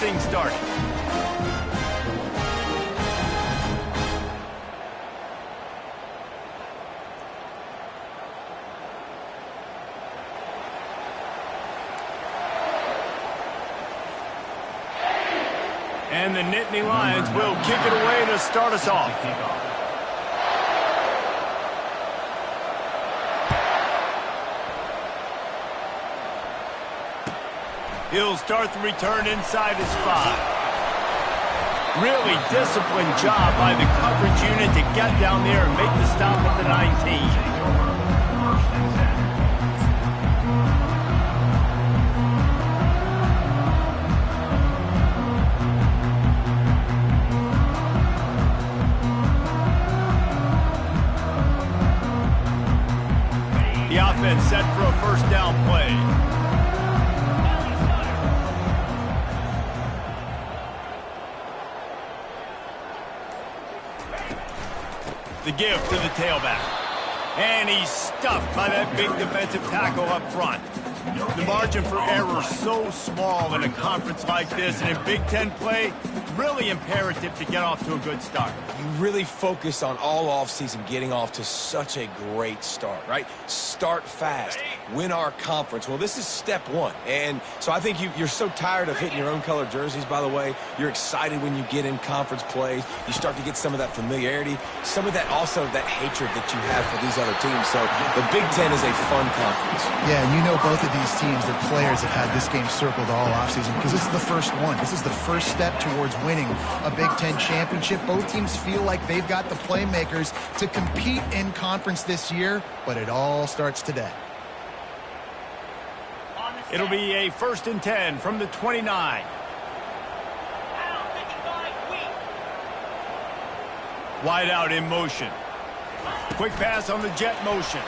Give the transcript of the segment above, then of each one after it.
things started. And the Nittany Lions will kick it away to start us off. He'll start the return inside his 5. Really disciplined job by the coverage unit to get down there and make the stop at the 19. The offense set for a first down play. The give to the tailback. And he's stuffed by that big defensive tackle up front. The margin for error so small in a conference like this, and in Big Ten play, really imperative to get off to a good start. You really focus on all offseason getting off to such a great start, right? Start fast, win our conference. Well, this is step one. And so I think you're so tired of hitting your own color jerseys, by the way. You're excited when you get in conference plays. You start to get some of that familiarity, some of that also that hatred that you have for these other teams. So the Big Ten is a fun conference. Yeah, and you know both of these teams, their players have had this game circled all offseason because this is the first one. This is the first step towards winning a Big Ten championship. Both teams feel like they've got the playmakers to compete in conference this year, but it all starts today. It'll be a 1st and 10 from the 29. Wide out in motion. Quick pass on the jet motion.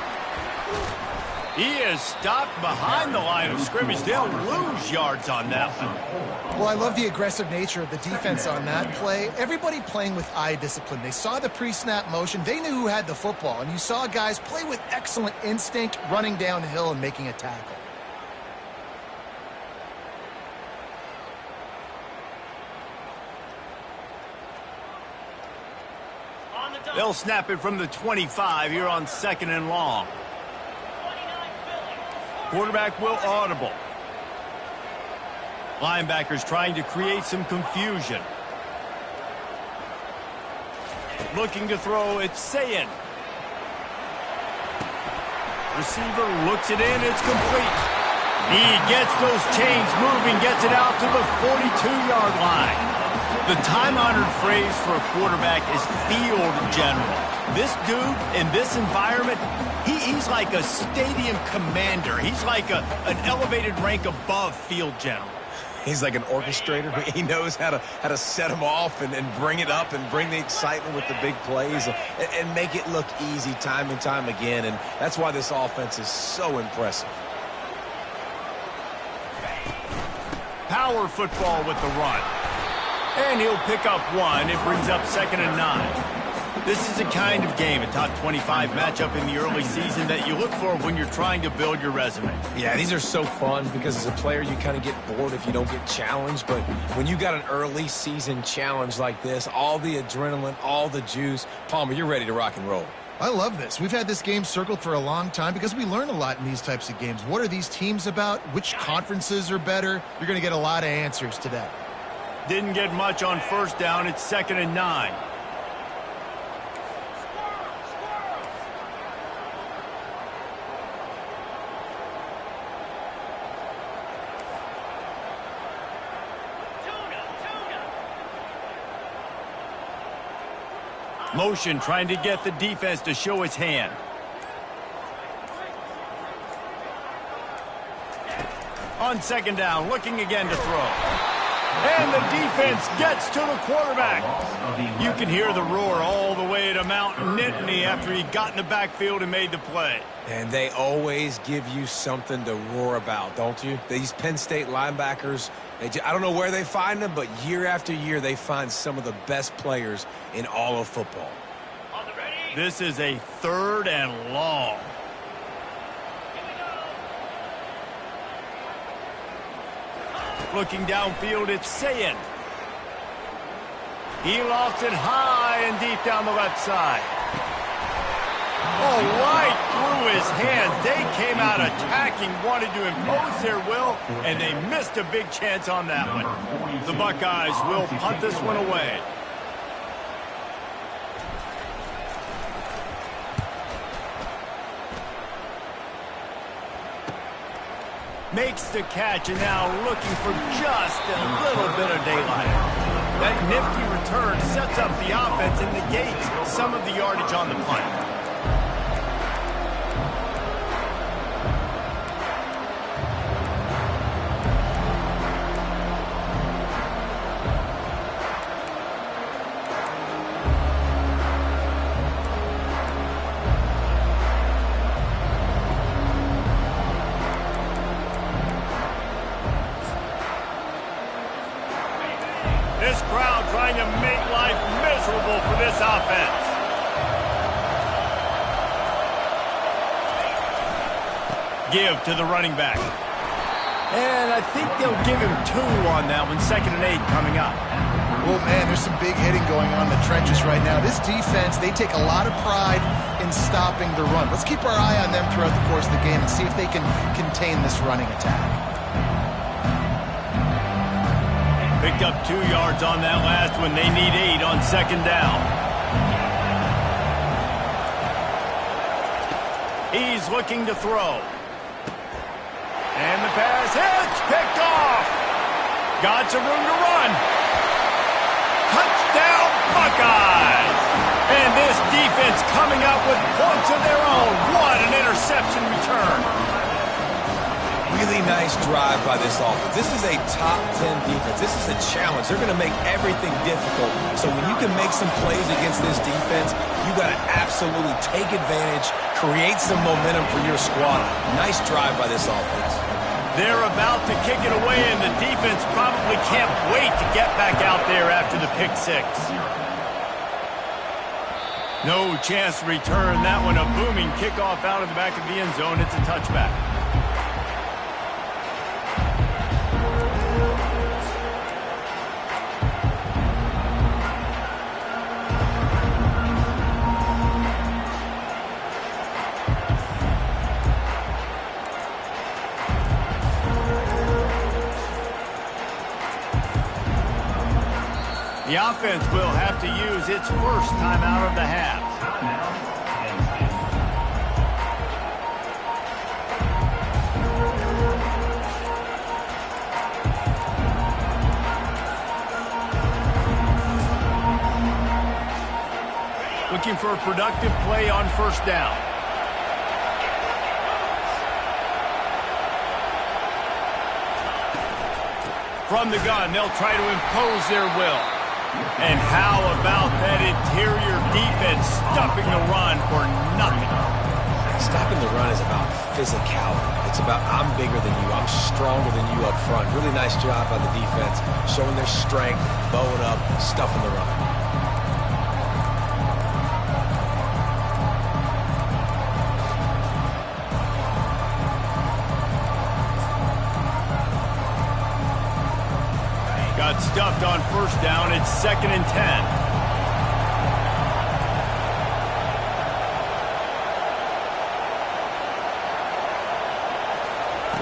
He is stopped behind the line of scrimmage. They'll lose yards on that one. Well, I love the aggressive nature of the defense on that play. Everybody playing with eye discipline. They saw the pre-snap motion. They knew who had the football. And you saw guys play with excellent instinct, running downhill and making a tackle. They'll snap it from the 25 here on 2nd and long. Quarterback will audible. Linebackers trying to create some confusion. Looking to throw, it's Sayin. Receiver looks it in, it's complete. He gets those chains moving, gets it out to the 42-yard line. The time-honored phrase for a quarterback is field general. This dude, in this environment, he's like a stadium commander. He's like an elevated rank above field general. He's like an orchestrator. He knows how to set them off and bring it up and bring the excitement with the big plays and make it look easy time and time again. And that's why this offense is so impressive. Power football with the run. And he'll pick up 1. It brings up 2nd and 9. This is a kind of game, a top 25 matchup in the early season that you look for when you're trying to build your resume. Yeah, these are so fun because as a player, you kind of get bored if you don't get challenged. But when you got an early season challenge like this, all the adrenaline, all the juice, Palmer, you're ready to rock and roll. I love this. We've had this game circled for a long time because we learn a lot in these types of games. What are these teams about? Which conferences are better? You're going to get a lot of answers today. Didn't get much on 1st down. It's 2nd and 9. Motion trying to get the defense to show its hand. On 2nd down, looking again to throw. And the defense gets to the quarterback. You can hear the roar all the way to Mount Nittany after he got in the backfield and made the play. And they always give you something to roar about, don't you? These Penn State linebackers, I don't know where they find them, but year after year they find some of the best players in all of football. This is a 3rd and long. Looking downfield, it's Sayin. He lofts it high and deep down the left side. Oh, right through his hands. They came out attacking, wanted to impose their will, and they missed a big chance on that one. The Buckeyes will punt this one away. Makes the catch and now looking for just a little bit of daylight. That nifty return sets up the offense and negates some of the yardage on the punt. This crowd trying to make life miserable for this offense. Give to the running back. And I think they'll give him 2 on that one. 2nd and 8 coming up. Well, man, there's some big hitting going on in the trenches right now. This defense, they take a lot of pride in stopping the run. Let's keep our eye on them throughout the course of the game and see if they can contain this running attack. Picked up 2 yards on that last one. They need 8 on 2nd down. He's looking to throw. And the pass hits, picked off. Got some room to run. Touchdown, Buckeyes. And this defense coming up with points of their own. What an interception return. Really nice drive by this offense. This is a top 10 defense. This is a challenge. They're going to make everything difficult. So when you can make some plays against this defense, you got to absolutely take advantage, create some momentum for your squad. Nice drive by this offense. They're about to kick it away, and the defense probably can't wait to get back out there after the pick 6. No chance to return that one. A booming kickoff out of the back of the end zone. It's a touchback. The offense will have to use its first time out of the half. Looking for a productive play on 1st down. From the gun, they'll try to impose their will. And how about that interior defense stopping the run for nothing? Stopping the run is about physicality. It's about I'm bigger than you, I'm stronger than you up front. Really nice job by the defense, showing their strength, bowing up, stuffing the run. Got stuffed on 1st down. It's 2nd and 10.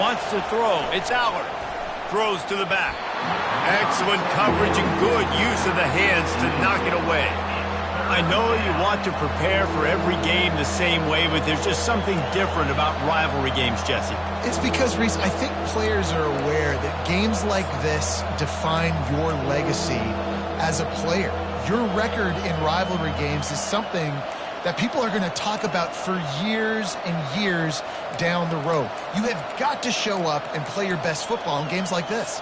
Wants to throw. It's Allard. Throws to the back. Excellent coverage and good use of the hands to knock it away. I know you want to prepare for every game the same way, but there's just something different about rivalry games, Jesse. It's because, Reese, I think players are aware that games like this define your legacy as a player. Your record in rivalry games is something that people are going to talk about for years and years down the road. You have got to show up and play your best football in games like this.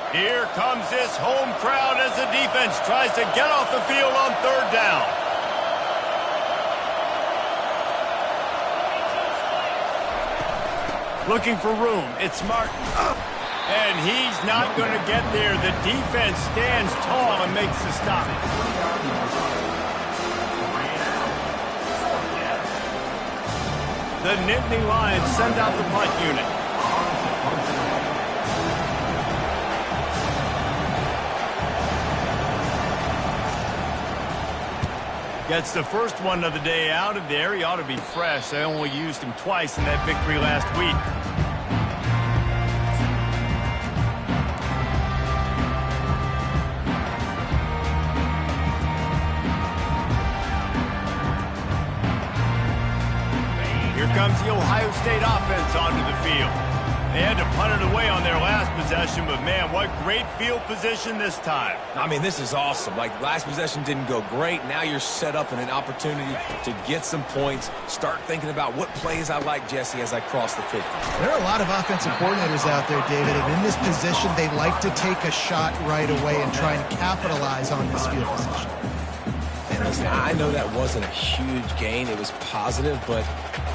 Here comes this home crowd as the defense tries to get off the field on 3rd down. Looking for room. It's Martin. And he's not going to get there. The defense stands tall and makes the stop. The Nittany Lions send out the punt unit. Gets the first one of the day out of there. He ought to be fresh. They only used him twice in that victory last week. Here comes the Ohio State offense onto the field. They had to punt it away on their last possession, but man, what great field position this time. I mean, this is awesome. Like, last possession didn't go great. Now you're set up in an opportunity to get some points. Start thinking about what plays I like, Jesse, as I cross the 50. There are a lot of offensive coordinators out there, David, and in this position, they like to take a shot right away and try and capitalize on this field position. And listen, I know that wasn't a huge gain. It was positive, but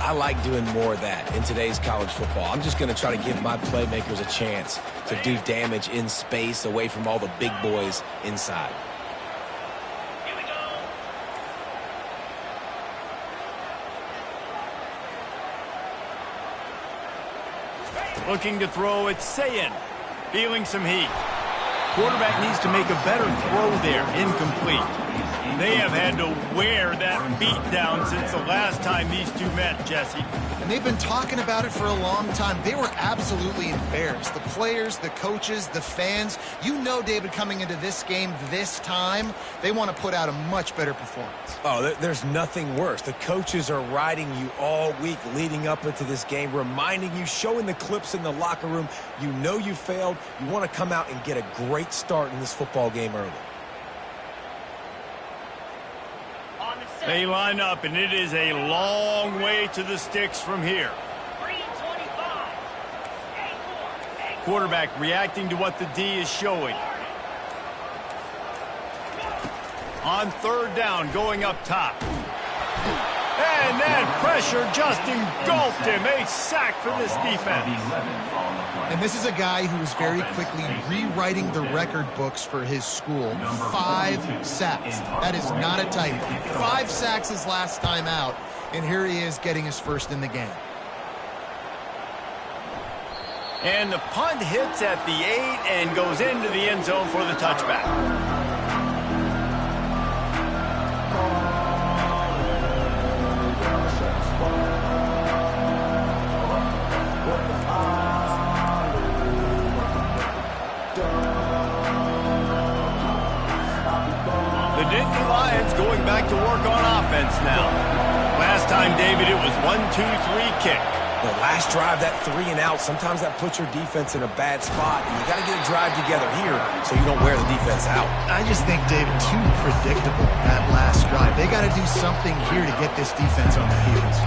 I like doing more of that in today's college football. I'm just going to try to give my playmakers a chance to do damage in space away from all the big boys inside. Here we go. Looking to throw, it's Sayin. Feeling some heat. Quarterback needs to make a better throw there. Incomplete. They have had to wear that beat down since the last time these two met, Jesse. And they've been talking about it for a long time. They were absolutely embarrassed. The players, the coaches, the fans. You know, David, coming into this game this time, they want to put out a much better performance. Oh, there's nothing worse. The coaches are riding you all week leading up into this game, reminding you, showing the clips in the locker room. You know you failed. You want to come out and get a great start in this football game early. They line up, and it is a long way to the sticks from here. Quarterback reacting to what the D is showing. On third down, going up top. And that pressure just engulfed him. A sack for this defense. And this is a guy who is very quickly rewriting the record books for his school. 5 sacks. That is not a typo. 5 sacks his last time out, and here he is getting his first in the game. And the punt hits at the 8 and goes into the end zone for the touchback. Going back to work on offense now. Last time, David, it was 1-2-3 kick. The last drive, that 3 and out, sometimes that puts your defense in a bad spot, and you got to get a drive together here so you don't wear the defense out. I just think, David, too predictable, that last drive. They got to do something here to get this defense on their heels.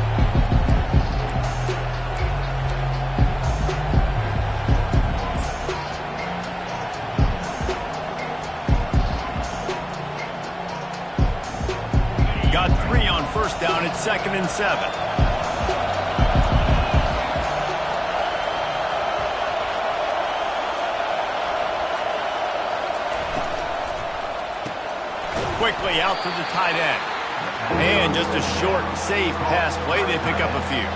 Got 3 on first down. It's 2nd and 7. Quickly out to the tight end. And just a short, safe pass play. They pick up a few.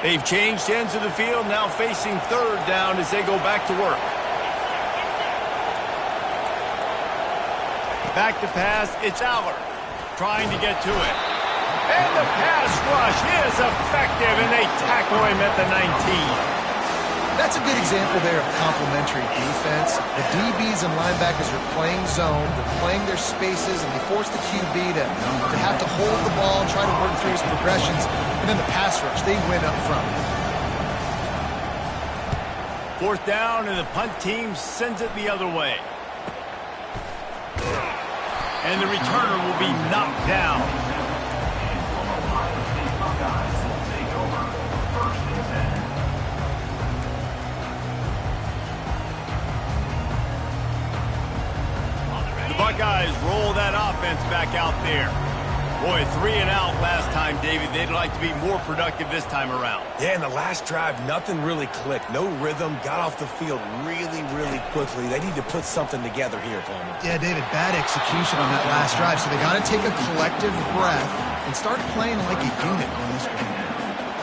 They've changed ends of the field, now facing third down as they go back to work. Back to pass, it's Aller trying to get to it. And the pass rush is effective, and they tackle him at the 19. That's a good example there of complementary defense. The DBs and linebackers are playing zone, they're playing their spaces, and they force the QB to have to hold the ball and try to work through his progressions. And then the pass rush, they win up front. 4th down, and the punt team sends it the other way. And the returner will be knocked down. The Buckeyes roll that offense back out there. Boy, 3 and out last time, David. They'd like to be more productive this time around. Yeah, in the last drive, nothing really clicked. No rhythm, got off the field really, really quickly. They need to put something together here, Palmer. Yeah, David, bad execution on that last drive, so they got to take a collective breath and start playing like a unit in this game.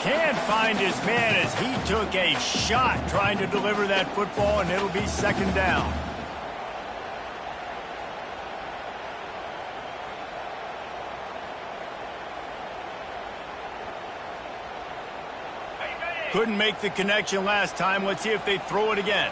Can't find his man as he took a shot trying to deliver that football, and it'll be 2nd down. Couldn't make the connection last time. Let's see if they throw it again.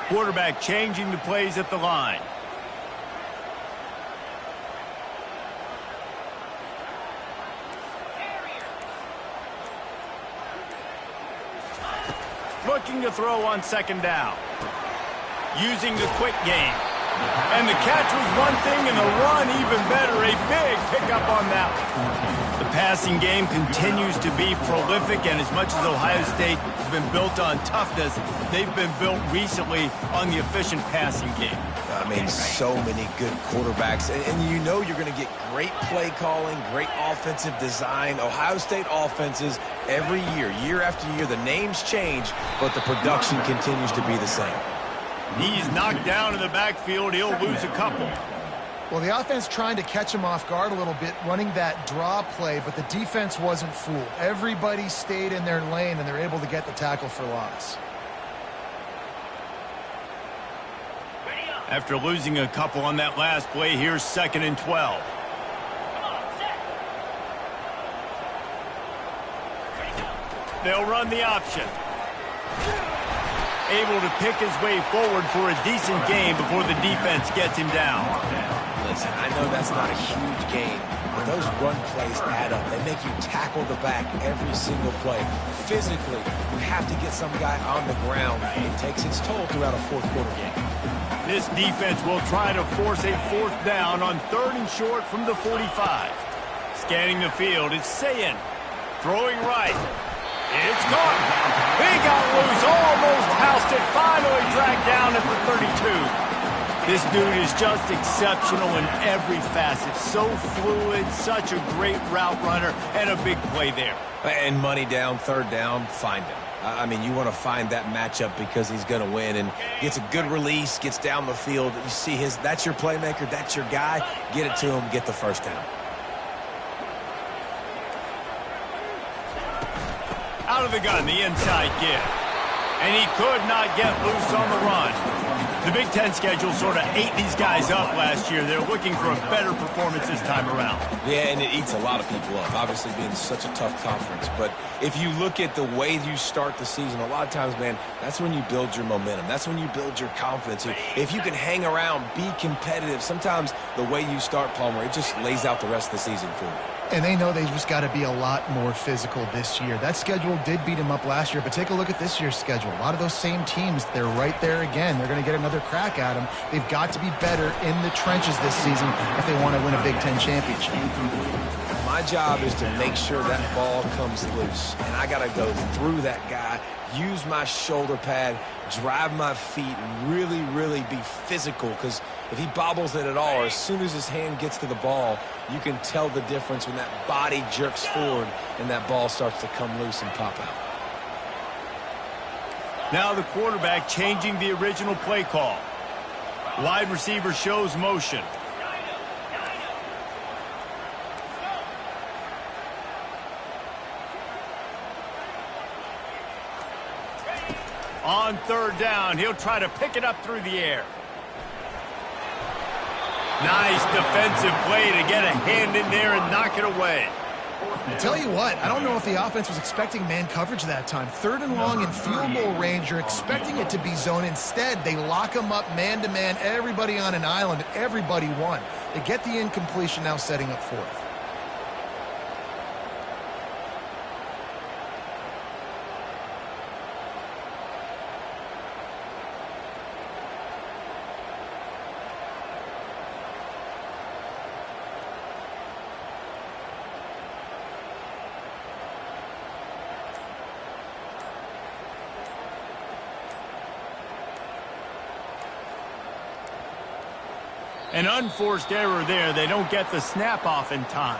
Quarterback changing the plays at the line. Looking to throw on 2nd down. Using the quick game. And the catch was one thing, and the run even better. A big pickup on that one. The passing game continues to be prolific, and as much as Ohio State has been built on toughness, they've been built recently on the efficient passing game. I mean, so many good quarterbacks, and you know you're going to get great play calling, great offensive design. Ohio State offenses every year after year, the names change, but the production continues to be the same. He's knocked down in the backfield. He'll lose a couple. Well, the offense trying to catch him off guard a little bit, running that draw play, but the defense wasn't fooled. Everybody stayed in their lane, and they're able to get the tackle for loss. After losing a couple on that last play, here's 2nd and 12. They'll run the option. Able to pick his way forward for a decent gain before the defense gets him down. Listen, I know that's not a huge gain, but those run plays add up. They make you tackle the back every single play. Physically, you have to get some guy on the ground. It takes its toll throughout a 4th quarter game. This defense will try to force a 4th down on 3rd and short from the 45. Scanning the field, it's Sayin. Throwing right. It's caught. He got loose, almost housed it, finally dragged down at the 32. This dude is just exceptional in every facet. So fluid, such a great route runner, and a big play there. And money down, 3rd down, find him. I mean, you want to find that matchup because he's going to win and gets a good release, gets down the field. You see that's your playmaker, that's your guy. Get it to him, get the 1st down. Out of the gun, the inside give. And he could not get loose on the run. The Big Ten schedule sort of ate these guys up last year. They're looking for a better performance this time around. Yeah, and it eats a lot of people up, obviously being such a tough conference. But if you look at the way you start the season, a lot of times, man, that's when you build your momentum. That's when you build your confidence. If you can hang around, be competitive, sometimes the way you start, Palmer, it just lays out the rest of the season for you. And they know they just got to be a lot more physical this year. That schedule did beat them up last year, but take a look at this year's schedule. A lot of those same teams, they're right there again. They're going to get another crack at them. They've got to be better in the trenches this season if they want to win a Big Ten championship. My job is to make sure that ball comes loose, and I got to go through that guy, use my shoulder pad, drive my feet, and really, really be physical, because if he bobbles it at all, or as soon as his hand gets to the ball, you can tell the difference when that body jerks forward and that ball starts to come loose and pop out. Now the quarterback changing the original play call. Wide receiver shows motion. On 3rd down, he'll try to pick it up through the air. Nice defensive play to get a hand in there and knock it away. Tell you what, I don't know if the offense was expecting man coverage that time. 3rd and long in field goal range, you're expecting it to be zone. Instead, they lock them up man-to-man, everybody on an island, everybody won. They get the incompletion, now setting up 4th. An unforced error there. They don't get the snap off in time.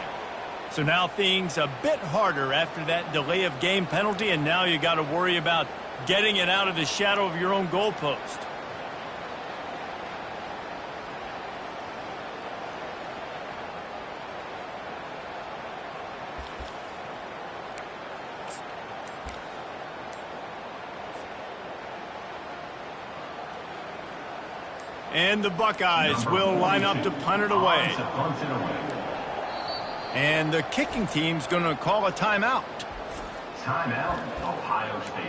So now things a bit harder after that delay of game penalty, and now you got to worry about getting it out of the shadow of your own goalpost. And the Buckeyes will line up to punt it away. And the kicking team's going to call a timeout. Timeout, Ohio State.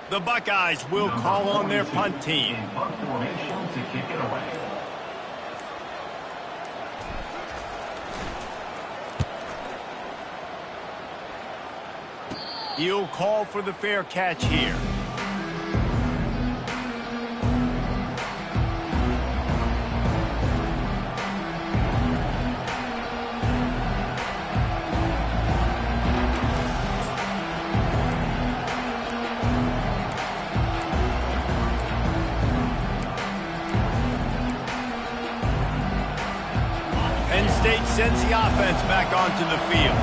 The Buckeyes will call on their punt team. In punt formation to kick it away. He'll call for the fair catch here. Penn State sends the offense back onto the field.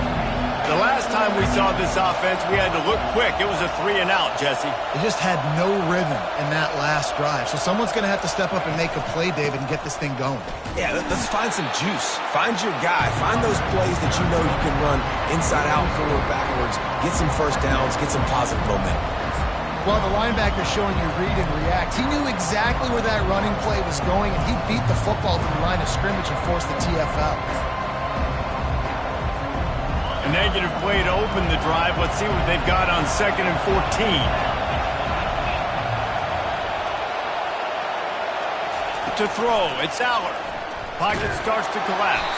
The last time we saw this offense, we had to look quick. It was a 3-and-out, Jesse. They just had no rhythm in that last drive. So someone's going to have to step up and make a play, David, and get this thing going. Yeah, let's find some juice. Find your guy. Find those plays that you know you can run inside out, forward, backwards. Get some first downs. Get some positive momentum. Well, the linebacker's showing you read and react. He knew exactly where that running play was going, and he beat the football to the line of scrimmage and forced the TFL. A negative play to open the drive. Let's see what they've got on 2nd and 14. To throw, it's Aller. Pocket starts to collapse.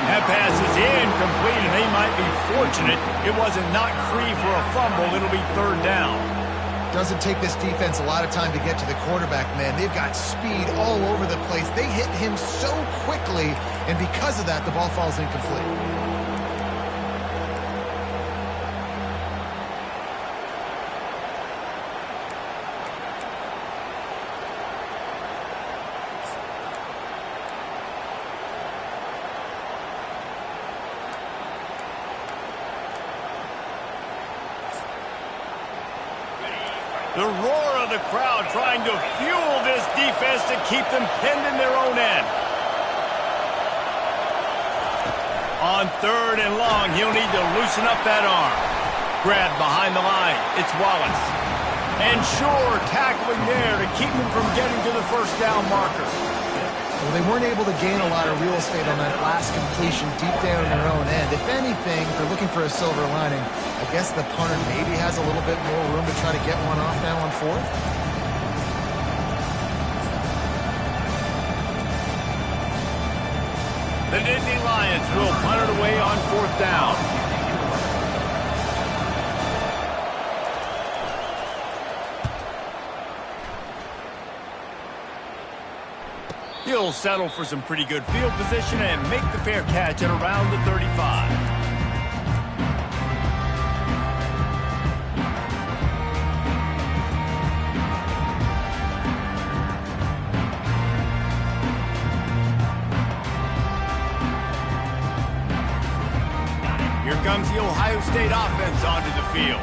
That pass is incomplete, and they might be fortunate it wasn't knocked free for a fumble. It'll be 3rd down. Doesn't take this defense a lot of time to get to the quarterback, man. They've got speed all over the place. They hit him so quickly, and because of that, the ball falls incomplete. The roar of the crowd trying to fuel this defense to keep them pinned in their own end. On 3rd and long, he'll need to loosen up that arm. Grab behind the line. It's Wallace. And sure, tackling there to keep him from getting to the first down marker. Well, they weren't able to gain a lot of real estate on that last completion deep down in their own end. If anything, if they're looking for a silver lining, I guess the punter maybe has a little bit more room to try to get one off now on 4th. The Nittany Lions will punt it away on 4th down. He'll settle for some pretty good field position and make the fair catch at around the 35. Here comes the Ohio State offense onto the field.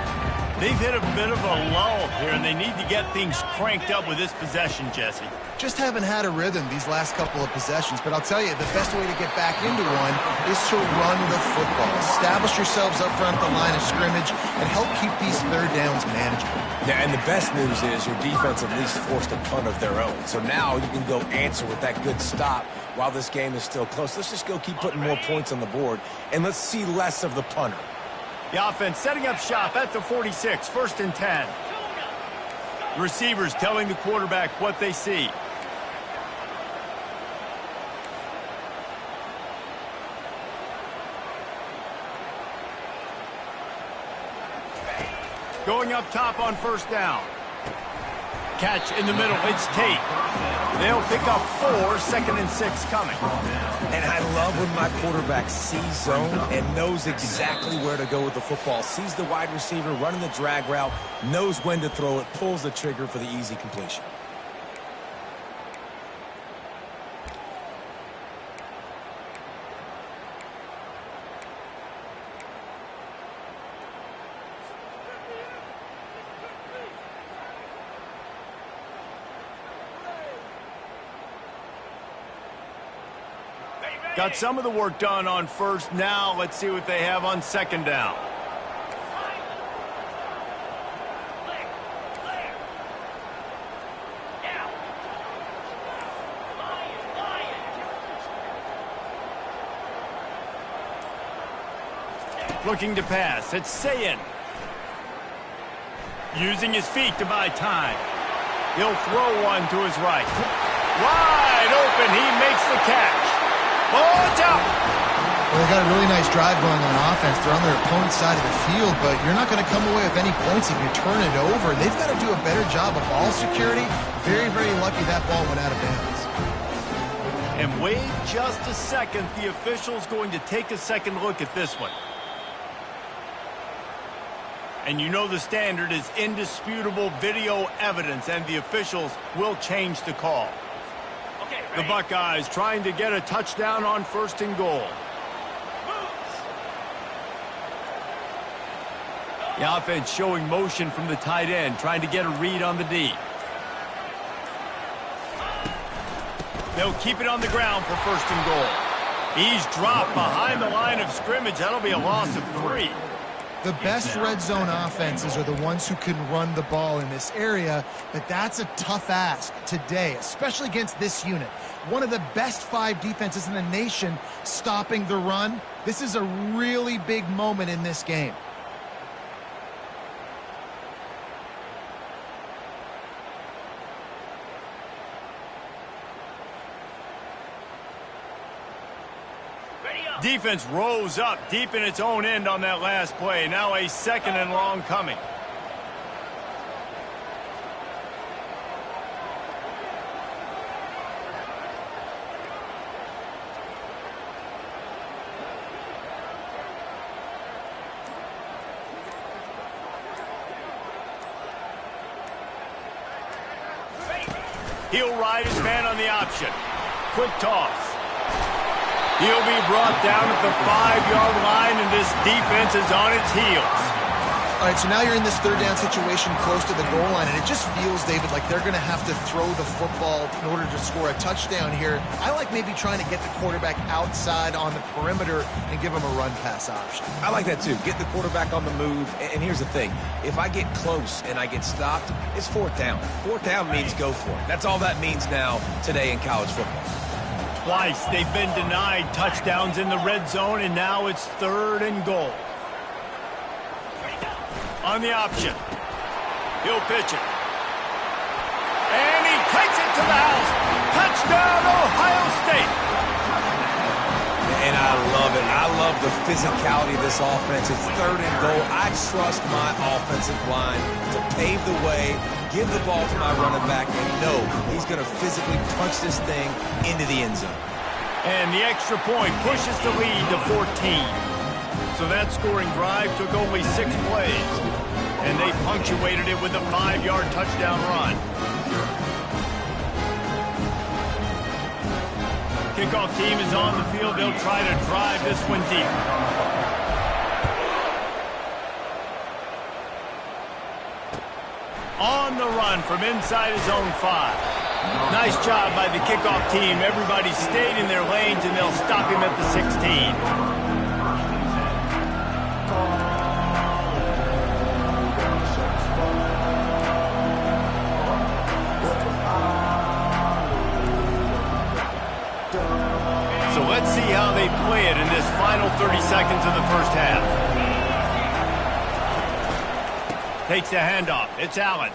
They've hit a bit of a lull here, and they need to get things cranked up with this possession, Jesse. just haven't had a rhythm these last couple of possessions. But I'll tell you, the best way to get back into one is to run the football. Establish yourselves up front at the line of scrimmage and help keep these third downs manageable. Yeah, and the best news is your defense at least forced a punt of their own. So now you can go answer with that good stop while this game is still close. Let's just go keep putting more points on the board, and let's see less of the punter. The offense setting up shop at the 46, 1st and 10. Receivers telling the quarterback what they see. Going up top on 1st down. Catch in the middle, it's Tate. They'll pick up 4, 2nd and 6 coming. And I love when my quarterback sees zone and knows exactly where to go with the football. Sees the wide receiver running the drag route, knows when to throw it, pulls the trigger for the easy completion. Got some of the work done on 1st. Now let's see what they have on 2nd down. Looking to pass. It's Sayin. Using his feet to buy time. He'll throw one to his right. Wide open. He makes the catch. Oh, it's out. Well, they got a really nice drive going on offense. They're on their opponent's side of the field, but you're not going to come away with any points if you turn it over. They've got to do a better job of ball security. Very, very lucky that ball went out of bounds. And wait just a second. The official's going to take a second look at this one. And you know the standard is indisputable video evidence, and the officials will change the call. The Buckeyes trying to get a touchdown on 1st and goal. The offense showing motion from the tight end, trying to get a read on the D. They'll keep it on the ground for 1st and goal. He's dropped behind the line of scrimmage. That'll be a loss of 3. The best red zone offenses are the ones who can run the ball in this area, but that's a tough ask today, especially against this unit. One of the best 5 defenses in the nation stopping the run. This is a really big moment in this game. Defense rose up deep in its own end on that last play. Now a 2nd and long coming. He'll ride his man on the option. Quick toss. He'll be brought down at the 5-yard line, and this defense is on its heels. All right, so now you're in this 3rd down situation close to the goal line, and it just feels, David, like they're going to have to throw the football in order to score a touchdown here. I like maybe trying to get the quarterback outside on the perimeter and give him a run-pass option. I like that too. Get the quarterback on the move. And here's the thing. If I get close and I get stopped, it's 4th down. 4th down means go for it. That's all that means now today in college football. Twice they've been denied touchdowns in the red zone, and now it's 3rd and goal. On the option. He'll pitch it. And he takes it to the house. Touchdown, Ohio State. And I love it. I love the physicality of this offense. It's 3rd and goal. I trust my offensive line to pave the way, give the ball to my running back, and know he's going to physically punch this thing into the end zone. And the extra point pushes the lead to 14. So that scoring drive took only 6 plays, and they punctuated it with a 5-yard touchdown run. Kickoff team is on the field. They'll try to drive this one deep. On the run from inside his own 5. Nice job by the kickoff team. Everybody stayed in their lanes, and they'll stop him at the 16. So let's see how they play it in this final 30 seconds of the first half. Takes the handoff. It's Allen.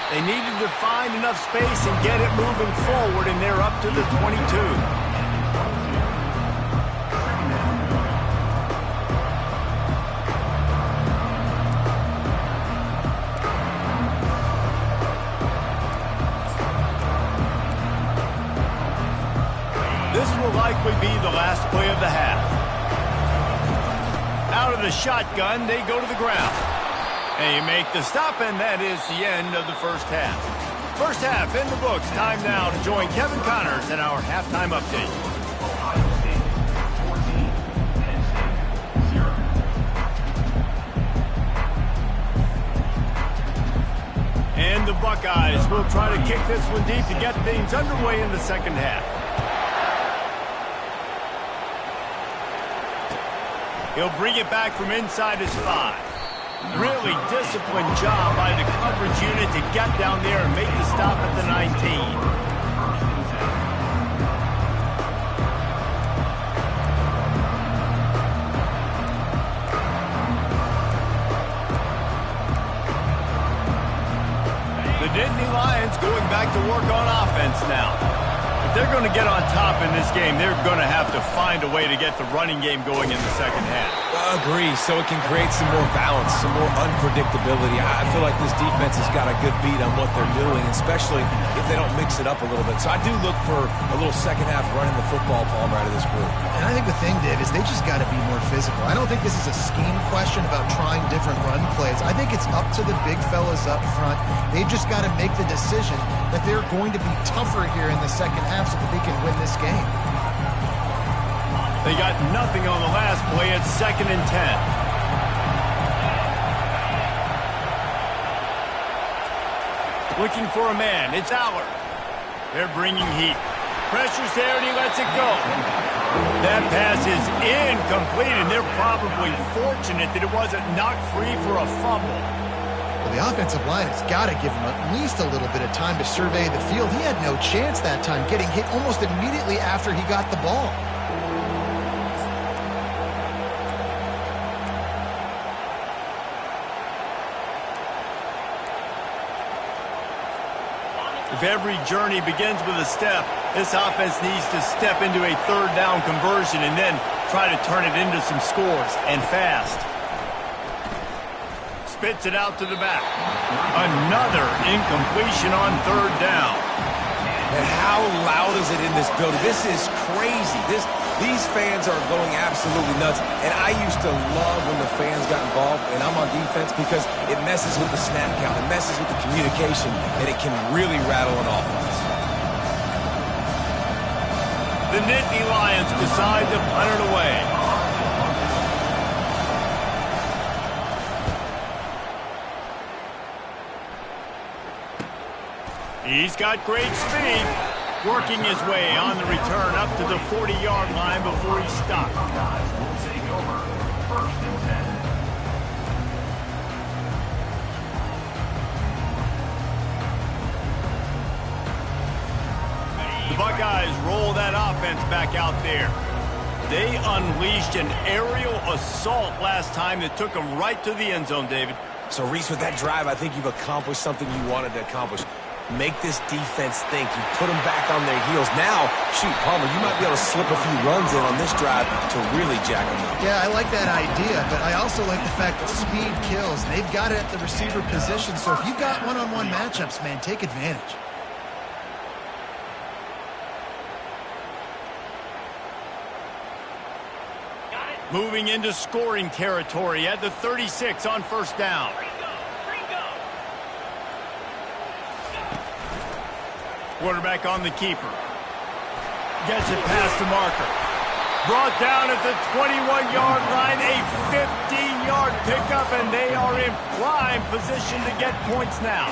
They needed to find enough space and get it moving forward, and they're up to the 22. This will likely be the last play of the half. Out of the shotgun, they go to the ground. They make the stop, and that is the end of the first half. First half in the books. Time now to join Kevin Connors in our halftime update. Ohio State 14, Penn State 0. And the Buckeyes will try to kick this one deep to get things underway in the second half. He'll bring it back from inside his 5. Really disciplined job by the coverage unit to get down there and make the stop at the 19. The Nittany Lions going back to work on offense now. If they're going to get on top in this game, they're going to have to find a way to get the running game going in the second half. Agree, so it can create some more balance, some more unpredictability. I feel like this defense has got a good beat on what they're doing, especially if they don't mix it up a little bit. So I do look for a little second half running the football, Palmer, out of this group. And I think the thing, Dave, is they just got to be more physical. I don't think this is a scheme question about trying different run plays. I think it's up to the big fellas up front. They've just got to make the decision that they're going to be tougher here in the second half so that they can win this game. They got nothing on the last play. It's 2nd and 10. Looking for a man. It's Aller. They're bringing heat. Pressure's there, and he lets it go. That pass is incomplete, and they're probably fortunate that it wasn't knocked free for a fumble. Well, the offensive line has got to give him at least a little bit of time to survey the field. He had no chance that time, getting hit almost immediately after he got the ball. If every journey begins with a step, this offense needs to step into a third down conversion and then try to turn it into some scores, and fast. Spits it out to the back. Another incompletion on third down. And how loud is it in this building? This is crazy. These fans are going absolutely nuts. And I used to love when the fans got involved, and I'm on defense, because it messes with the snap count, it messes with the communication, and it can really rattle an offense. The Nittany Lions decide to punt it away. He's got great speed, working his way on the return up to the 40-yard line before he stopped. Buckeyes will take over 1st and 10. The Buckeyes roll that offense back out there. They unleashed an aerial assault last time that took them right to the end zone, David. So, Reese, with that drive, I think you've accomplished something you wanted to accomplish. Make this defense think. You put them back on their heels. Now, shoot, Palmer, you might be able to slip a few runs in on this drive to really jack them up. Yeah, I like that idea, but I also like the fact that speed kills. They've got it at the receiver position, so if you've got one-on-one matchups, man, take advantage. Moving into scoring territory at the 36 on first down. Quarterback on the keeper. Gets it past the marker. Brought down at the 21-yard line, a 15-yard pickup, and they are in prime position to get points now.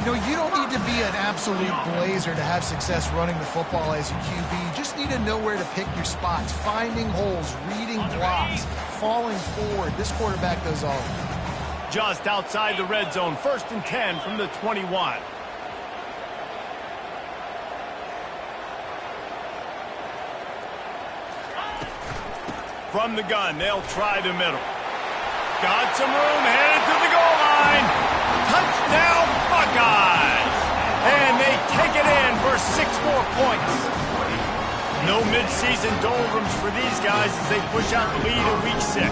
You know, you don't need to be an absolute blazer to have success running the football as a QB. You just need to know where to pick your spots, finding holes, reading blocks, falling forward. This quarterback does all of it. Just outside the red zone, 1st and 10 from the 21. From the gun, they'll try the middle. Got some room, headed to the goal line. Touchdown, Buckeyes! And they take it in for 6 more points. No midseason doldrums for these guys as they push out the lead in week 6.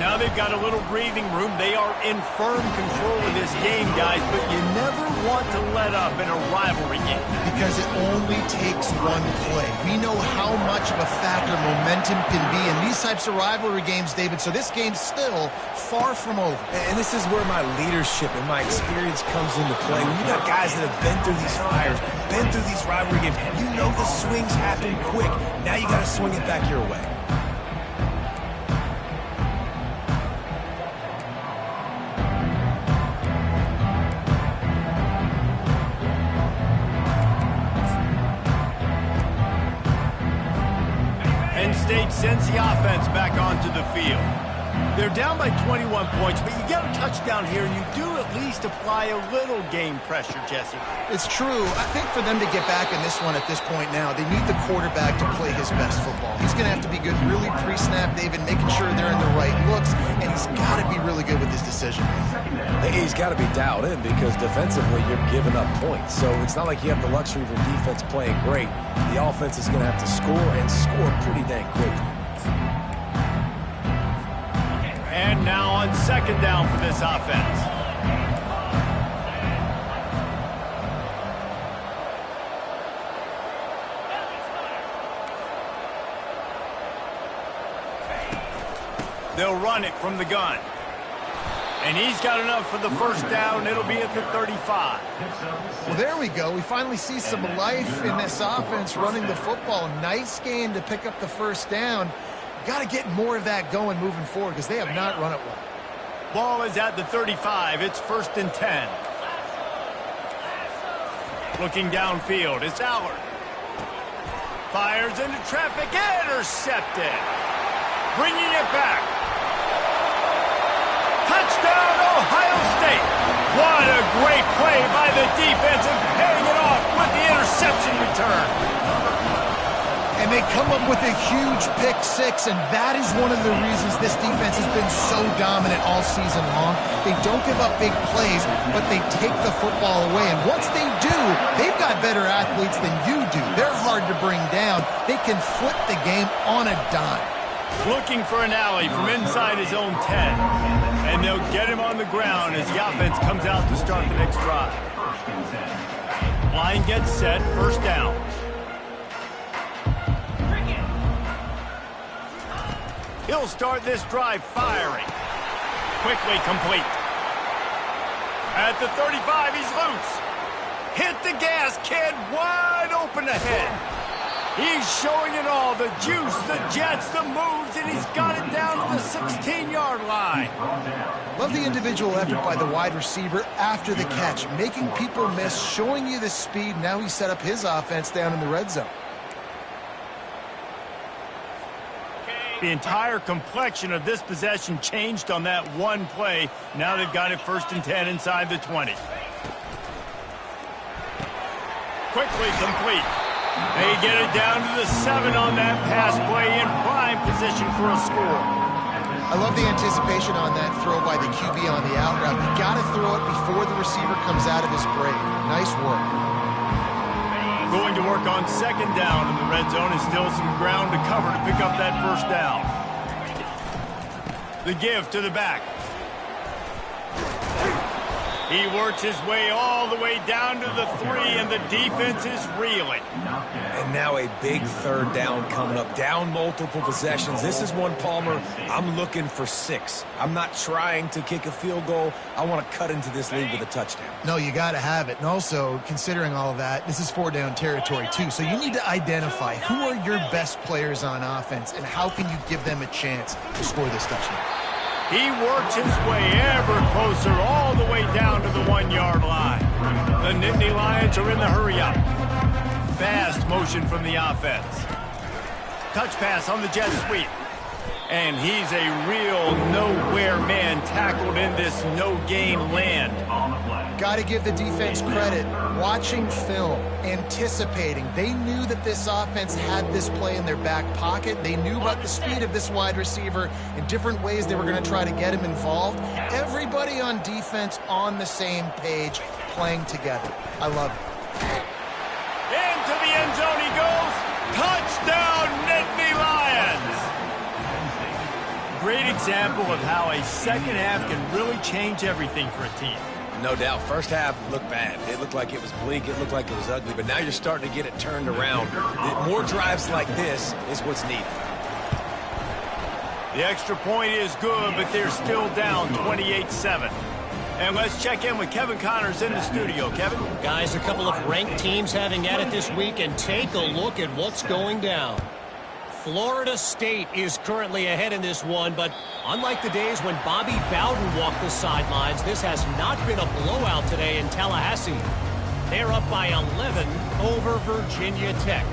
Now they've got a little breathing room. They are in firm control of this game, guys, but you never want to let up in a rivalry game. Because it only takes one play. We know how much of a factor momentum can be in these types of rivalry games, David, so this game's still far from over. And this is where my leadership and my experience comes into play. When you got guys that have been through these fires, been through these rivalry games, you know the swings happen quick. Now you got to swing it back your way. State sends the offense back onto the field. They're down by 21 points, but you get a touchdown here, and you do at least apply a little game pressure, Jesse. It's true. I think for them to get back in this one at this point now, they need the quarterback to play his best football. He's going to have to be good really pre-snap, David, making sure they're in the right looks, and he's got to be really good with his decision. He's got to be dialed in because defensively you're giving up points. So it's not like you have the luxury of your defense playing great. The offense is going to have to score and score pretty dang quickly. And now on 2nd down for this offense. They'll run it from the gun. And he's got enough for the 1st down. It'll be at the 35. Well, there we go. We finally see some life in this offense running the football. Nice game to pick up the 1st down. Got to get more of that going moving forward because they have not run it well. Ball is at the 35. It's 1st and 10. Looking downfield, it's Allard. Fires into traffic, intercepted. Bringing it back. Touchdown, Ohio State. What a great play by the defense and paying it off with the interception return. And they come up with a huge pick 6, and that is one of the reasons this defense has been so dominant all season long. They don't give up big plays, but they take the football away. And once they do, they've got better athletes than you do. They're hard to bring down. They can flip the game on a dime. Looking for an alley from inside his own 10. And they'll get him on the ground as the offense comes out to start the next drive. Line gets set, 1st down. He'll start this drive firing. Quickly complete. At the 35, he's loose. Hit the gas, kid. Wide open ahead. He's showing it all. The juice, the jets, the moves, and he's got it down to the 16-yard line. Love the individual effort by the wide receiver after the catch, making people miss, showing you the speed. Now he's set up his offense down in the red zone. The entire complexion of this possession changed on that one play. Now they've got it 1st and 10 inside the 20. Quickly complete. They get it down to the 7 on that pass play in prime position for a score. I love the anticipation on that throw by the QB on the out route. You got to throw it before the receiver comes out of his break. Nice work. Going to work on 2nd down in the red zone and still some ground to cover to pick up that 1st down. The give to the back. He works his way all the way down to the 3, and the defense is reeling. And now a big third down coming up. Down multiple possessions. This is one, Palmer, I'm looking for 6. I'm not trying to kick a field goal. I want to cut into this lead with a touchdown. No, you got to have it. And also, considering all of that, this is 4-down territory too. So you need to identify who are your best players on offense and how can you give them a chance to score this touchdown. He works his way ever closer all the way down to the 1-yard line. The Nittany Lions are in the hurry-up. Fast motion from the offense. Touch pass on the jet sweep. And he's a real nowhere man tackled in this no-gain land. Got to give the defense credit. Watching film, anticipating. They knew that this offense had this play in their back pocket. They knew about the speed of this wide receiver and different ways they were going to try to get him involved. Everybody on defense on the same page, playing together. I love it. Into the end zone he goes. Touchdown, Nittany Lions! Great example of how a second half can really change everything for a team. No doubt. First half looked bad. It looked like it was bleak. It looked like it was ugly. But now you're starting to get it turned around. More drives like this is what's needed. The extra point is good, but they're still down 28-7. And let's check in with Kevin Connors in the studio. Kevin? Guys, a couple of ranked teams having at it this week, and take a look at what's going down. Florida State is currently ahead in this one, but unlike the days when Bobby Bowden walked the sidelines, this has not been a blowout today in Tallahassee. They're up by 11 over Virginia Tech.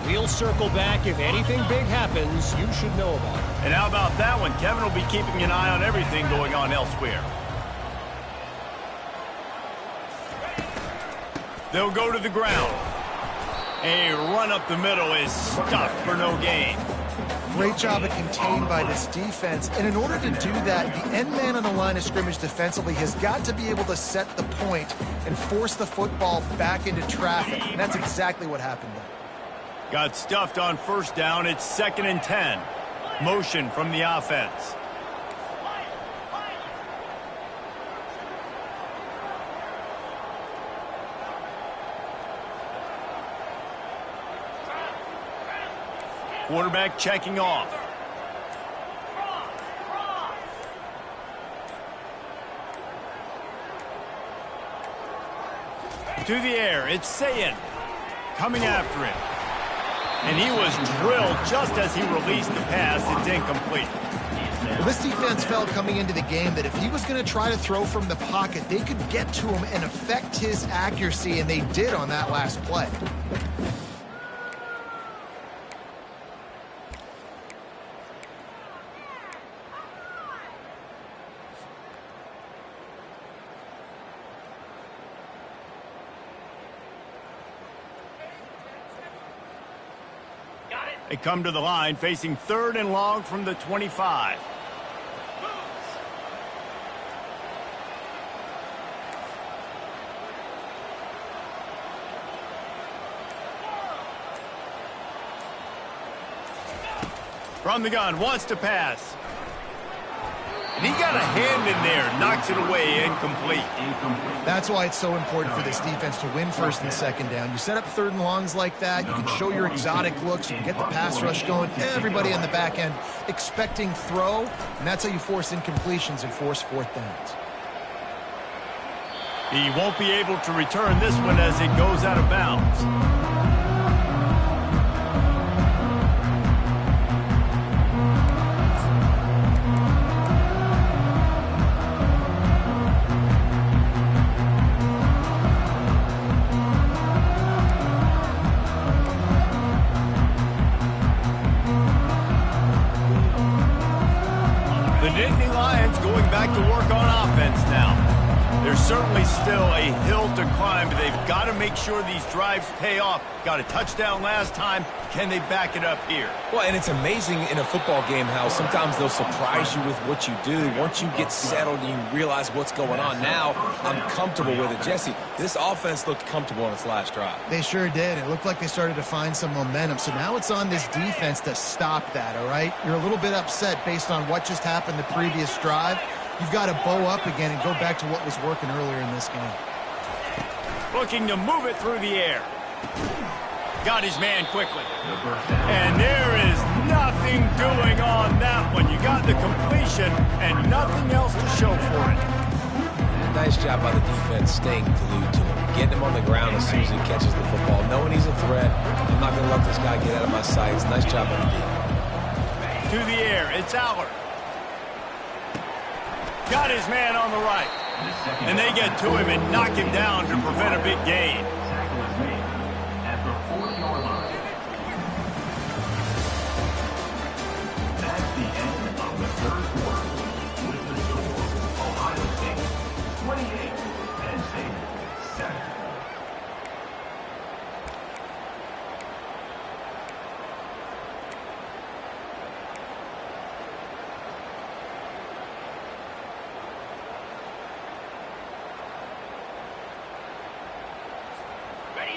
We'll circle back. If anything big happens, you should know about it. And how about that one? Kevin will be keeping an eye on everything going on elsewhere. They'll go to the ground. A run up the middle is stuffed for no gain. Great job of contained by this defense. And in order to do that, the end man on the line of scrimmage defensively has got to be able to set the point and force the football back into traffic. And that's exactly what happened there. Got stuffed on first down. It's 2nd and 10. Motion from the offense. Quarterback checking off. To the air, it's Sayin coming after him. And he was drilled just as he released the pass. It's incomplete. Well, this defense felt coming into the game that if he was going to try to throw from the pocket, they could get to him and affect his accuracy, and they did on that last play. They come to the line facing 3rd and long from the 25. From the gun, wants to pass. And he got a hand in there, knocks it away, incomplete. That's why it's so important for this defense to win 1st and 2nd down. You set up 3rd and longs like that, you can show your exotic looks, you can get the pass rush going, everybody on the back end expecting throw, and that's how you force incompletions and force 4th downs. He won't be able to return this one as it goes out of bounds. Nittany Lions going back to work on offense now. There's certainly still a hill to climb, but they've got to make sure these drives pay off. Got a touchdown last time. Can they back it up here? Well, and it's amazing in a football game how sometimes they'll surprise you with what you do. Once you get settled and you realize what's going on, now I'm comfortable with it. Jesse, this offense looked comfortable on its last drive. They sure did. It looked like they started to find some momentum. So now it's on this defense to stop that, all right? You're a little bit upset based on what just happened the previous drive. you've got to bow up again and go back to what was working earlier in this game. Looking to move it through the air. Got his man quickly. And there is nothing doing on that one. You got the completion and nothing else to show for it. And nice job by the defense staying glued to him. Getting him on the ground as soon as he catches the football. Knowing he's a threat. I'm not going to let this guy get out of my sights. Nice job by the D. To the air. It's Aller. Got his man on the right. And they get to him and knock him down to prevent a big gain. Tackle is made at the 4-yard line. That's the end of the third quarter. With the score, Ohio State 28, Penn State 7.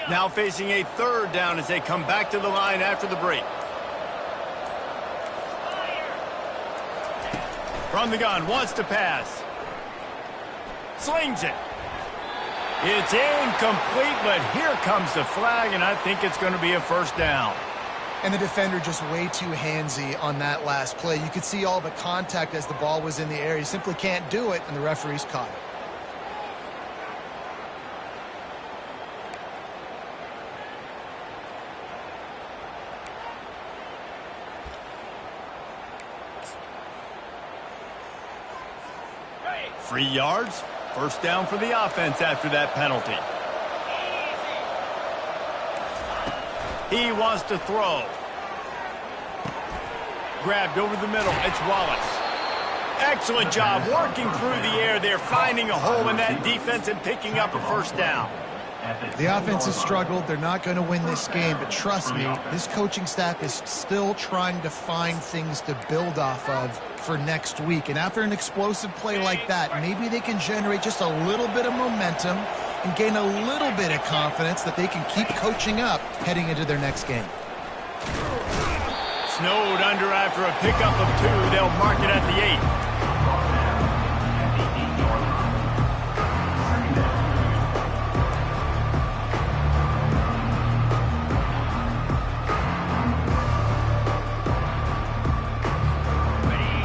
Now facing a third down as they come back to the line after the break. From the gun, wants to pass. Slings it. It's incomplete, but here comes the flag, and I think it's going to be a first down. And the defender just way too handsy on that last play. You could see all the contact as the ball was in the air. You simply can't do it, and the referee's caught it. Free yards, first down for the offense after that penalty. He wants to throw. Grabbed over the middle, it's Wallace. Excellent job working through the air there, finding a hole in that defense and picking up a first down. The offense has struggled. They're not going to win this game, but trust me, this coaching staff is still trying to find things to build off of for next week. And after an explosive play like that, maybe they can generate just a little bit of momentum and gain a little bit of confidence that they can keep coaching up heading into their next game. Snowed under after a pickup of 2. They'll mark it at the 8.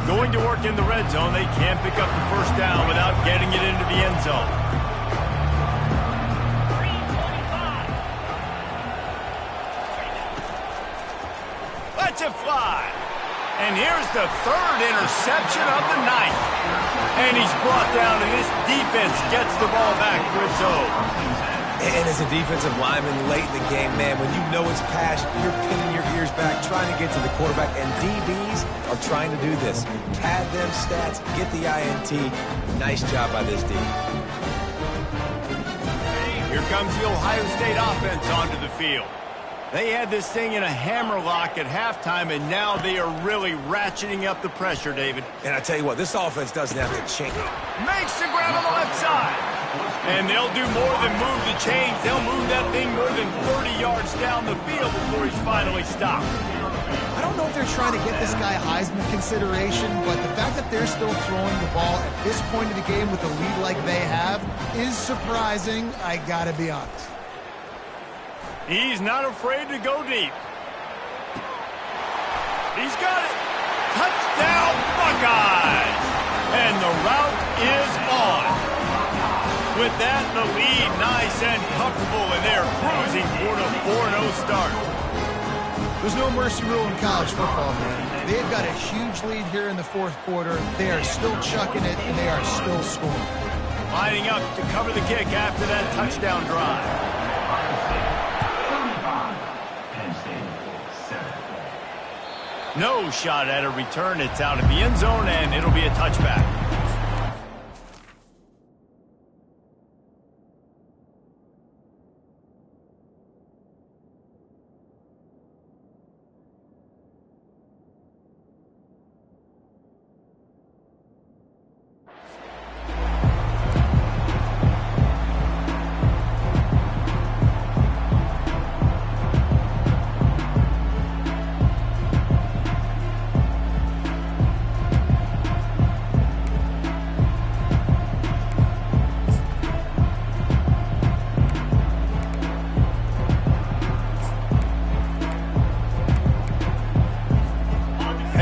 Going to work in the red zone. They can't pick up the first down without getting it into the end zone. Lets it fly. And here's the third interception of the night. And he's brought down, and this defense gets the ball back for its own. And as a defensive lineman late in the game, man, when you know it's pass, you're pinning your ears back, trying to get to the quarterback. And DBs are trying to do this. Pad them stats, get the INT. Nice job by this D. Here comes the Ohio State offense onto the field. They had this thing in a hammerlock at halftime, and now they are really ratcheting up the pressure, David. And I tell you what, this offense doesn't have to change. Makes the grab on the left side. And they'll do more than move the chains. They'll move that thing more than 30 yards down the field before he's finally stopped. I don't know if they're trying to get this guy Heisman consideration, but the fact that they're still throwing the ball at this point of the game with a lead like they have is surprising, I gotta be honest. He's not afraid to go deep. He's got it. Touchdown, Buckeyes! And the route is on. With that, the lead nice and comfortable, and they're cruising toward a 4-0 start. There's no mercy rule in college football, man. They've got a huge lead here in the fourth quarter. They are still chucking it, and they are still scoring. Lining up to cover the kick after that touchdown drive. No shot at a return. It's out of the end zone, and it'll be a touchback.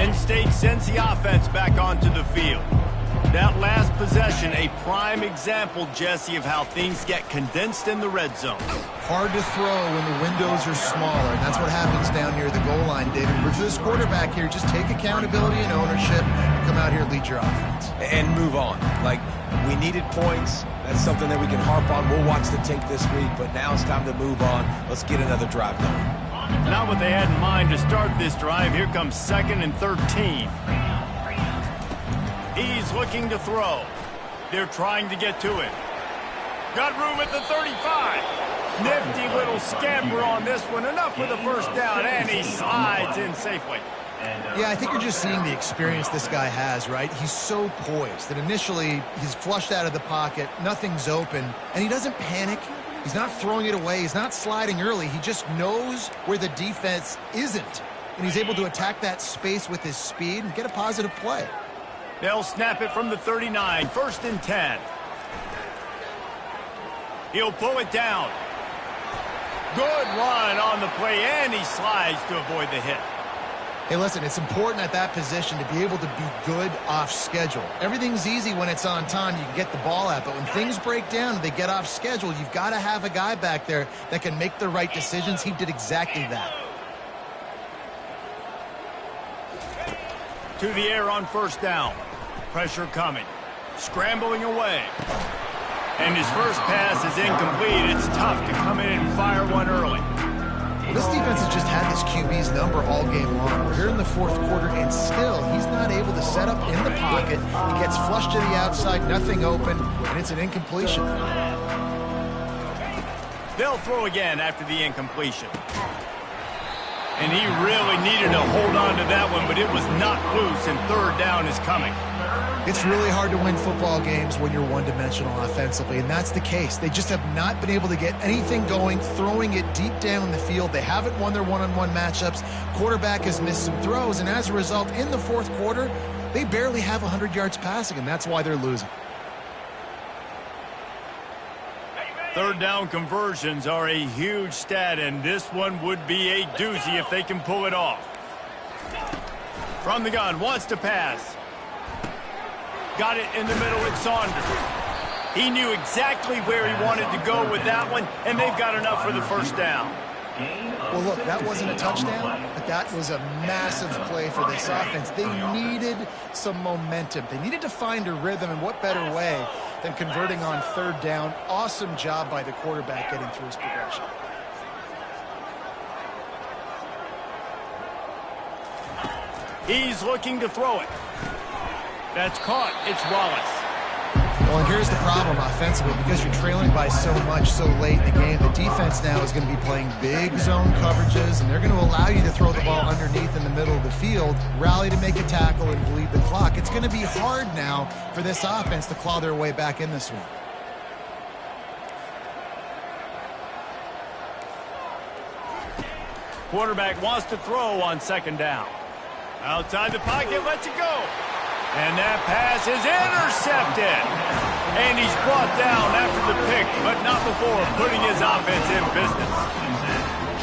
Penn State sends the offense back onto the field. That last possession, a prime example, Jesse, of how things get condensed in the red zone. Hard to throw when the windows are smaller, and that's what happens down near the goal line, David. But for this quarterback here, just take accountability and ownership, come out here and lead your offense. And move on. Like, we needed points. That's something that we can harp on. We'll watch the tape this week, but now it's time to move on. Let's get another drive going. Not what they had in mind to start this drive. Here comes 2nd and 13. He's looking to throw. They're trying to get to it. Got room at the 35. Nifty little scamper on this one. Enough for the first down, and he slides in safely. Yeah, I think you're just seeing the experience this guy has, right? He's so poised that initially he's flushed out of the pocket, nothing's open, and he doesn't panic. He's not throwing it away. He's not sliding early. He just knows where the defense isn't, and he's able to attack that space with his speed and get a positive play. They'll snap it from the 39, 1st and 10. He'll pull it down. Good run on the play, and he slides to avoid the hit. Hey, listen, it's important at that position to be able to be good off schedule. Everything's easy when it's on time. You can get the ball out, but when things break down and they get off schedule, you've got to have a guy back there that can make the right decisions. He did exactly that. To the air on 1st down. Pressure coming. Scrambling away. And his first pass is incomplete. It's tough to come in and fire one early. This defense has just had this QB's number all game long. We're here in the 4th quarter, and still he's not able to set up in the pocket. He gets flushed to the outside, nothing open, and it's an incompletion. They'll throw again after the incompletion. And he really needed to hold on to that one, but it was not loose, and 3rd down is coming. It's really hard to win football games when you're one-dimensional offensively, and that's the case. They just have not been able to get anything going, throwing it deep down the field. They haven't won their one-on-one matchups. Quarterback has missed some throws, and as a result, in the 4th quarter, they barely have 100 yards passing, and that's why they're losing. 3rd down conversions are a huge stat, and this one would be a doozy if they can pull it off. From the gun, wants to pass. Got it in the middle with Saunders. He knew exactly where he wanted to go with that one, and they've got enough for the 1st down. Well, look, that wasn't a touchdown, but that was a massive play for this offense. They needed some momentum. They needed to find a rhythm, and what better way than converting on 3rd down. Awesome job by the quarterback getting through his progression. He's looking to throw it. That's caught. It's Wallace. Well, and here's the problem offensively. Because you're trailing by so much so late in the game, the defense now is going to be playing big zone coverages, and they're going to allow you to throw the ball underneath in the middle of the field, rally to make a tackle, and bleed the clock. It's going to be hard now for this offense to claw their way back in this one. Quarterback wants to throw on 2nd down. Outside the pocket, lets it go. And that pass is intercepted. And he's brought down after the pick, but not before putting his offense in business.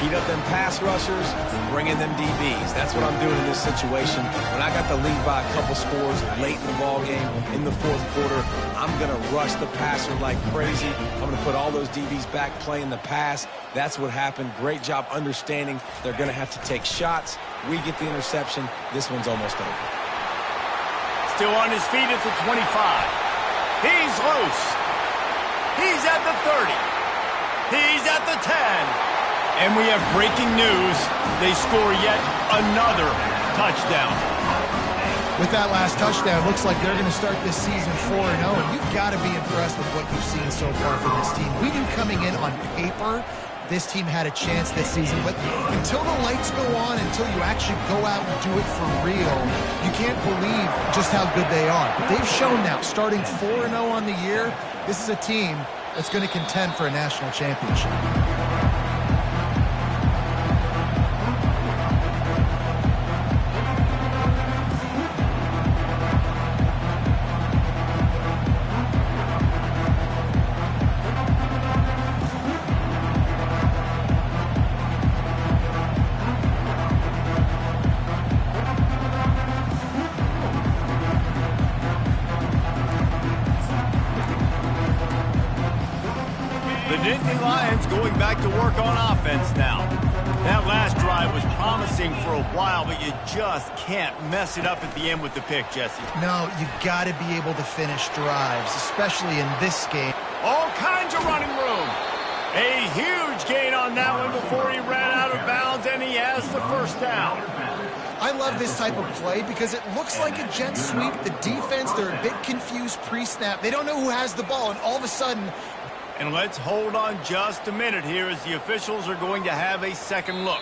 Heat up them pass rushers, bring in them DBs. That's what I'm doing in this situation. When I got the lead by a couple scores late in the ball game, in the 4th quarter, I'm going to rush the passer like crazy. I'm going to put all those DBs back playing the pass. That's what happened. Great job understanding they're going to have to take shots. We get the interception. This one's almost over. Still on his feet at the 25. He's loose. He's at the 30. He's at the 10. And we have breaking news. They score yet another touchdown. With that last touchdown, looks like they're going to start this season 4-0, and you've got to be impressed with what you've seen so far from this team. We knew coming in on paper this team had a chance this season, but until the lights go on, until you actually go out and do it for real, you can't believe just how good they are. But they've shown now, starting 4-0 on the year, this is a team that's going to contend for a national championship. Nittany Lions going back to work on offense now. That last drive was promising for a while, but you just can't mess it up at the end with the pick, Jesse. No, you got to be able to finish drives, especially in this game. All kinds of running room. A huge gain on that one before he ran out of bounds, and he has the first down. I love this type of play because it looks like a jet sweep. The defense, they're a bit confused pre-snap. They don't know who has the ball, and all of a sudden... And let's hold on just a minute here as the officials are going to have a second look.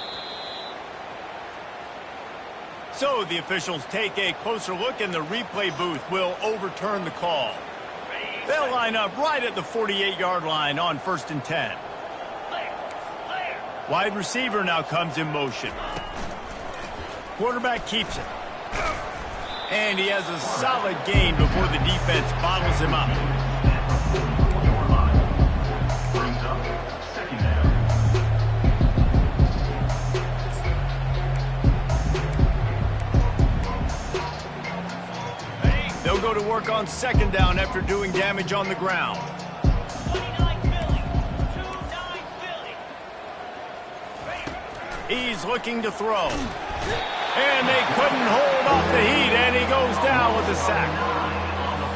So the officials take a closer look, and the replay booth will overturn the call. They'll line up right at the 48-yard line on 1st and 10. Wide receiver now comes in motion. Quarterback keeps it. And he has a solid gain before the defense bottles him up. Brings up second down. They'll go to work on second down after doing damage on the ground. 29 Philly. 29 Philly. He's looking to throw. And they couldn't hold off the heat, and he goes down with a sack.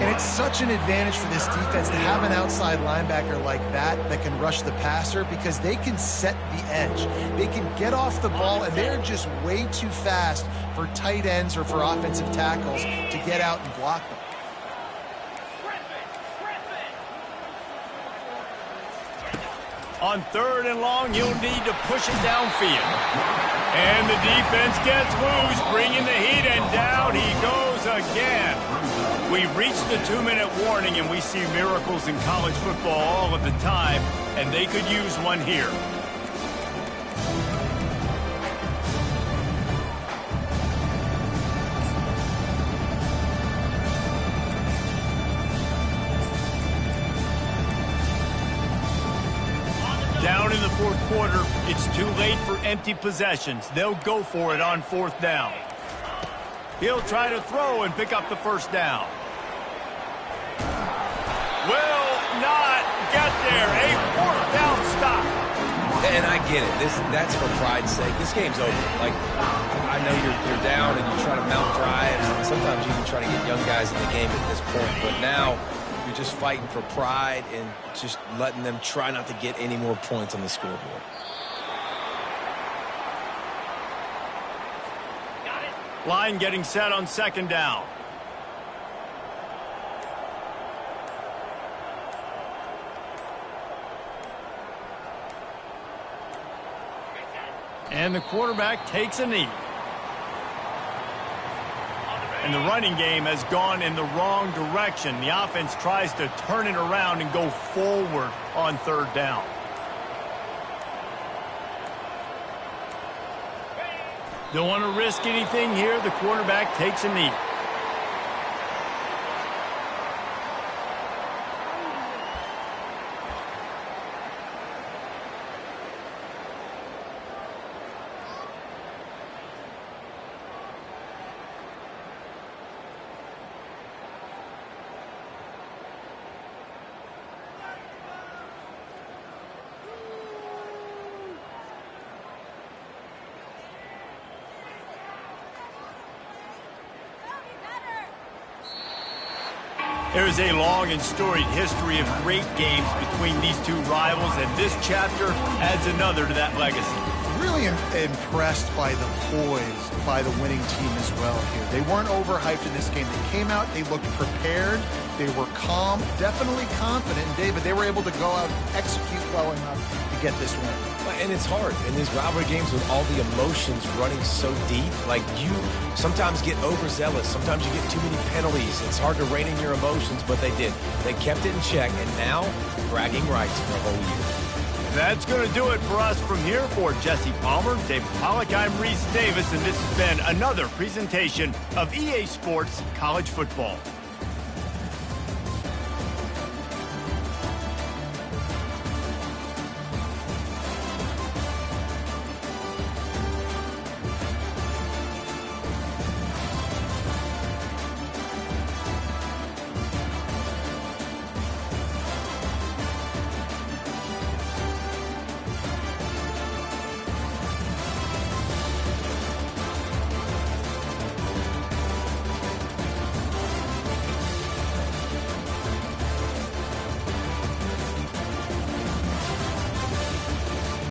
And it's such an advantage for this defense to have an outside linebacker like that can rush the passer because they can set the edge. They can get off the ball, and they're just way too fast for tight ends or for offensive tackles to get out and block them. On 3rd and long, you'll need to push it downfield. And the defense gets loose, bringing the heat, and down he goes again. We've reached the 2-minute warning, and we see miracles in college football all of the time, and they could use one here. Down in the 4th quarter, it's too late for empty possessions. They'll go for it on 4th down. He'll try to throw and pick up the first down. Will not get there. A 4th down stop. And I get it. That's for pride's sake. This game's over. Like, I know you're down and you try to mount drives, and sometimes you can try to get young guys in the game at this point. But now you're just fighting for pride and just letting them try not to get any more points on the scoreboard. Line getting set on 2nd down. And the quarterback takes a knee. And the running game has gone in the wrong direction. The offense tries to turn it around and go forward on 3rd down. Don't want to risk anything here. The quarterback takes a knee. There is a long and storied history of great games between these two rivals, and this chapter adds another to that legacy. Really impressed by the poise by the winning team as well here. They weren't overhyped in this game. They came out, they looked prepared, they were calm, definitely confident, and David, they were able to go out and execute well enough to get this win. And it's hard in these rivalry games with all the emotions running so deep. Like, you sometimes get overzealous. Sometimes you get too many penalties. It's hard to rein in your emotions, but they did. They kept it in check, and now bragging rights for a whole year. That's going to do it for us from here. For Jesse Palmer, David Pollack, I'm Reese Davis, and this has been another presentation of EA Sports College Football.